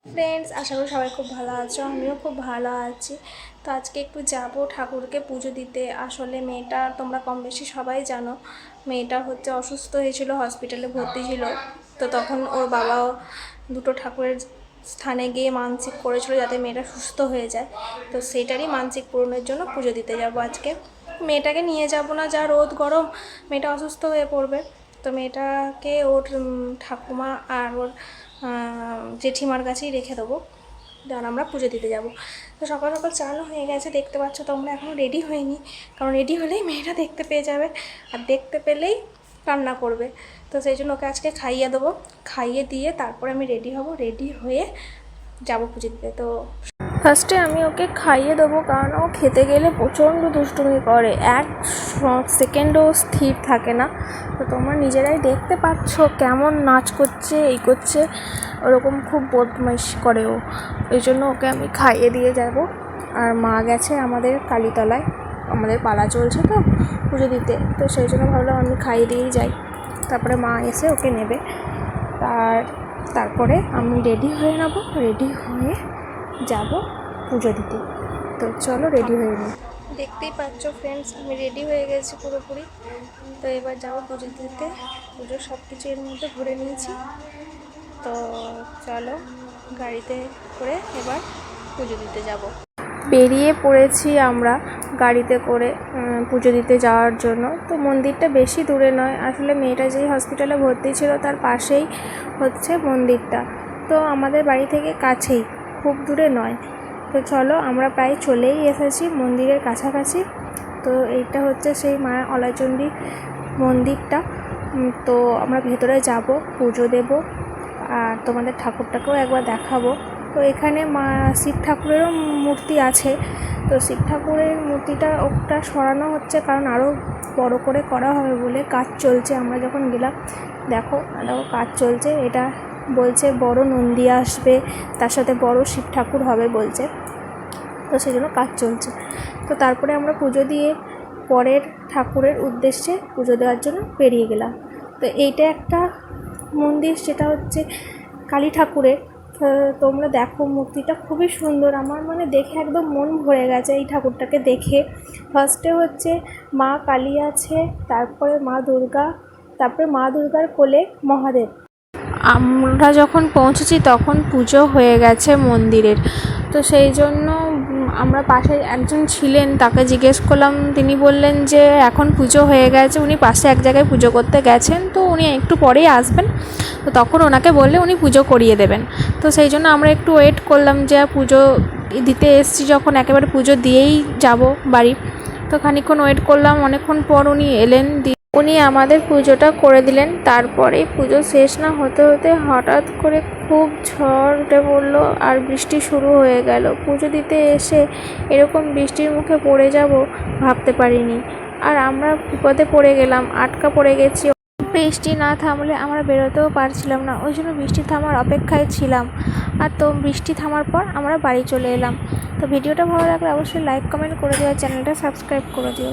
Friends, আশা করি সবাই খুব ভালো আছো। আমিও খুব ভালো আছি। তো আজকে একটু যাব ঠাকুরকে পুজো দিতে। আসলে মেয়েটা তোমরা কম বেশি সবাই জানো, মেয়েটা অসুস্থ হয়েছিল, হসপিটালে ভর্তি ছিল। তো তখন ওর বাবাও দুটো ঠাকুরের স্থানে গিয়ে মানসিক করেছিল যাতে মেয়েটা সুস্থ হয়ে যায়। তো সেটারই মানসিক পূরণের জন্য পুজো দিতে যাব আজকে। মেয়েটাকে নিয়ে যাব না, যা রোদ গরম, মেয়েটা অসুস্থ হয়ে পড়বে। তো মেয়েটাকে ওর ঠাকুমা আর ওর জেঠিমার কাছেই রেখে দেবো, কারণ আমরা পুজো দিতে যাব। তো সকাল সকাল চানও হয়ে গেছে, দেখতে পাচ্ছ তোমরা। এখনও রেডি হয়নি, কারণ রেডি হলেই মেয়েটা দেখতে পেয়ে যাবে, আর দেখতে পেলেই কান্না করবে। তো সেই জন্য ওকে আজকে খাইয়ে দেবো, খাইয়ে দিয়ে তারপরে আমি রেডি হব, রেডি হয়ে যাব পুজো দিতে। তো ফার্স্টে আমি ওকে খাইয়ে দেবো, কারণ ও খেতে গেলে প্রচণ্ড দুষ্টুমি করে, এক সেকেন্ডও স্থির থাকে না। তো তোমরা নিজেরাই দেখতে পাচ্ছ কেমন নাচ করছে, এই করছে, ওরকম খুব বদমাইশি করে ও। এই জন্য ওকে আমি খাইয়ে দিয়ে যাব। আর মা গেছে আমাদের কালীতলায়, আমাদের পালা চলছে তো পুজো দিতে, তো সেই জন্য ভাবলাম আমি খাইয়ে দিয়েই যাই, তারপরে মা এসে ওকে নেবে। তারপরে আমি রেডি হয়ে নেব, রেডি হয়ে যাব পুজো দিতে। তো চলো রেডি হয়ে নিই। দেখতেই পাচ্ছ ফ্রেন্ডস, আমি রেডি হয়ে গেছি পুরোপুরি। তো এবার যাবো পুজো দিতে। পুজোর সব কিছু এর মধ্যে ভরে নিয়েছি। তো চলো গাড়িতে করে এবার পুজো দিতে যাব। বেরিয়ে পড়েছি আমরা গাড়িতে করে পুজো দিতে যাওয়ার জন্য। তো মন্দিরটা বেশি দূরে নয়, আসলে মেয়েটা যেই হসপিটালে ভর্তি ছিল তার পাশেই হচ্ছে মন্দিরটা। তো আমাদের বাড়ি থেকে কাছেই, খুব দূরে নয়। তো চলো, আমরা প্রায় চলেই এসেছি মন্দিরের কাছাকাছি। তো এইটা হচ্ছে সেই মা অলয়চণ্ডী মন্দিরটা। তো আমরা ভেতরে যাব, পুজো দেব, আর তোমাদের ঠাকুরটাকেও একবার দেখাবো। তো এখানে মা শিব ঠাকুরেরও মূর্তি আছে। তো শিব ঠাকুরের মূর্তিটা ওটা সরানো হচ্ছে, কারণ আরও বড় করে করা হবে বলে কাজ চলছে। আমরা যখন গেলাম দেখো কাজ চলছে। এটা বলছে বড় নন্দী আসবে, তার সাথে বড় শিব ঠাকুর হবে বলছে। তো সেই জন্য কাজ চলছে। তো তারপরে আমরা পুজো দিয়ে পরের ঠাকুরের উদ্দেশ্যে পুজো দেওয়ার জন্য বেরিয়ে গেলাম। তো এইটা একটা মন্দির, সেটা হচ্ছে কালী ঠাকুরের। তোমরা দেখো মূর্তিটা খুবই সুন্দর, আমার দেখে একদম মন ভরে গেছে এই ঠাকুরটাকে দেখে। ফার্স্টে হচ্ছে মা কালী আছে, তারপরে মা দুর্গা, তারপরে মা দুর্গার কোলে মহাদেব। আমরা যখন পৌঁছেছি তখন পুজো হয়ে গেছে মন্দিরের। তো সেই জন্য আমরা পাশে একজন ছিলেন, তাকে জিজ্ঞেস করলাম, তিনি বললেন যে এখন পুজো হয়ে গেছে, উনি পাশে এক জায়গায় পুজো করতে গেছেন, তো উনি একটু পরেই আসবেন। তো তখন ওনাকে বললে উনি পুজো করিয়ে দেবেন। তো সেই জন্য আমরা একটু ওয়েট করলাম, যে পুজো দিতে এসেছি যখন একেবারে পুজো দিয়েই যাব বাড়ি। তো খানিকক্ষণ ওয়েট করলাম, অনেকক্ষণ পর উনি এলেন, উনি আমাদের পুজোটা করে দিলেন। তারপরে পুজো শেষ না হতে হতে হঠাৎ করে খুব ঝড় উঠে পড়লো আর বৃষ্টি শুরু হয়ে গেল। পুজো দিতে এসে এরকম বৃষ্টির মুখে পড়ে যাব ভাবতে পারিনি। আর আমরা বিপদে পড়ে গেলাম, আটকা পড়ে গেছি। বৃষ্টি না থামলে আমরা বেরোতেও পারছিলাম না, ওই জন্য বৃষ্টি থামার অপেক্ষায় ছিলাম। আর তো বৃষ্টি থামার পর আমরা বাড়ি চলে এলাম। তো ভিডিওটা ভালো লাগলে অবশ্যই লাইক কমেন্ট করে দিও, চ্যানেলটা সাবস্ক্রাইব করে দিও।